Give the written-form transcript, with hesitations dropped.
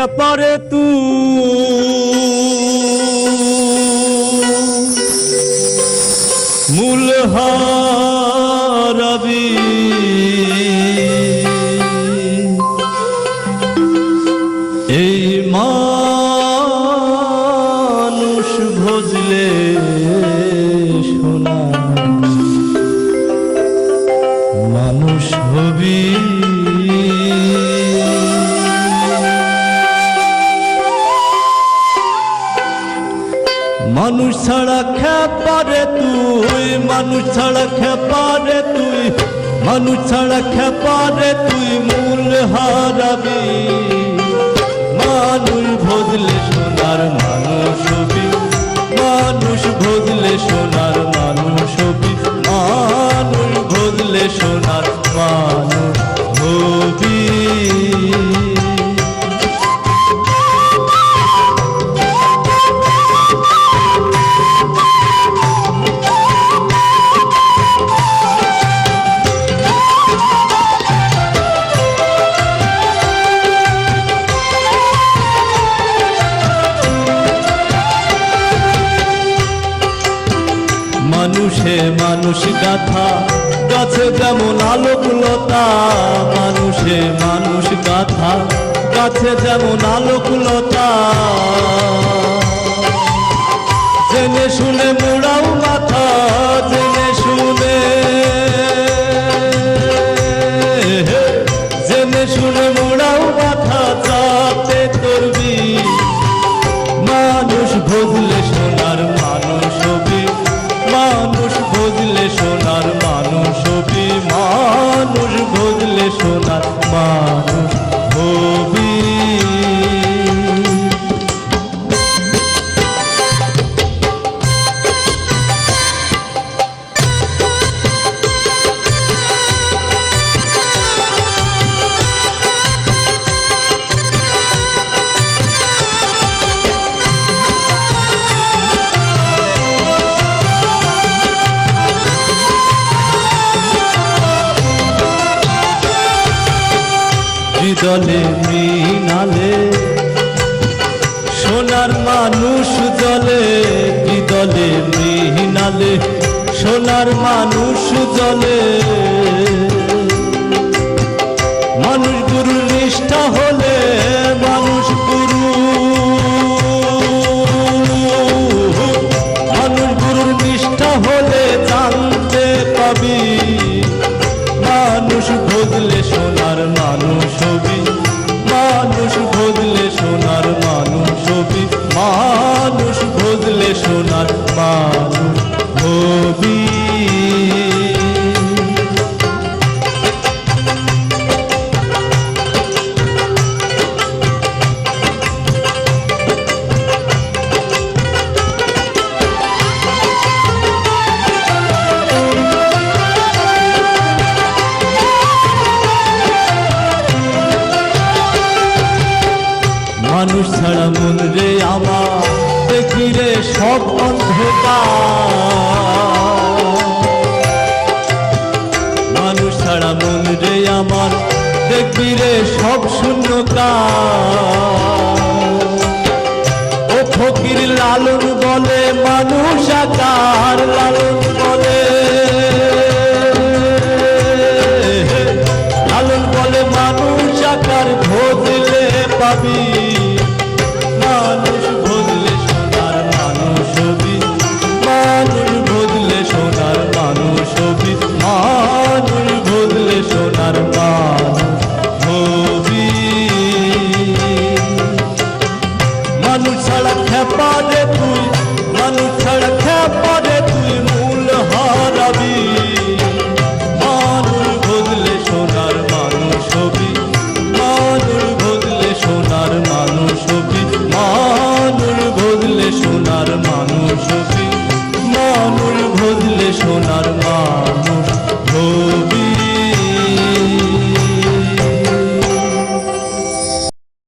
খেপারে মূল হারাবি এই মানুষ ভজলে শোনা মানুষ হবি মানুষ ছাড়া খেপারে তুই মানুষ ছাড়া খেপারে তুই মানুষ ছাড়া খেপারে তুই মূল হারাবি মানুষ ভজলে সোনার মানুষ হবি মানুষ ভজলে সোনার মানুষ হবি মানুষ ভজলে সোনার মানুষ হবি মানুষে মানুষ গাথা গাছে যেমন আলোকলতা মানুষে মানুষ গাথা গাছে যেমন আলোকলতা জেনে শুনে মোড়াও মাথা জেনে শুনে জেনে শুনে মোড়াও মাথা যাতে করবি মানুষ ভজলে সোনার মানুষ হবি মানুষ ভজলে সোনার মানুষ হবি মানুষ ভজলে সোনার মানুষ হবি জলে মৃণালে সোনার মানুষ জলে দলে মৃণালে সোনার মানুষ জলে মানুষ গুরু নিষ্ঠা হলে মানুষ গুরু মানুষ গুরুর নিষ্ঠা হলে জানতে পাবি মানুষ ভজলে সোনার মানুষ হবি মানুষ ভজলে সোনার মানুষ হবি মানুষ ভজলে সোনার মানুষ হবি মানুষ ছাড়া মন রে আমার দেখি রে সব অন্ধকার মানুষ ছাড়া মন রে আমার দেখি রে সব শূন্যকার ও ফকির লালন বলে মানুষ আকার লালন বলে লালন বলে মানুষ আকার ভজলে পাবি মানুষ ভজলে সোনার মানুষ হবি মানুষ ভজলে সোনার মানুষ হবি মানুষ ভজলে সোনার মানুষ হবি মানুষ ছাড়া খেপারে তুই মানুষ ছাড়া খেপারে তুই মূল হারাবি মানুষ ভজলে সোনার মানুষ হবি মানুষ ভজলে সোনার মানুষ হবি মানুষ ভজলে সোনার মানুষ হবি মানুষ ভজলে সোনার মানুষ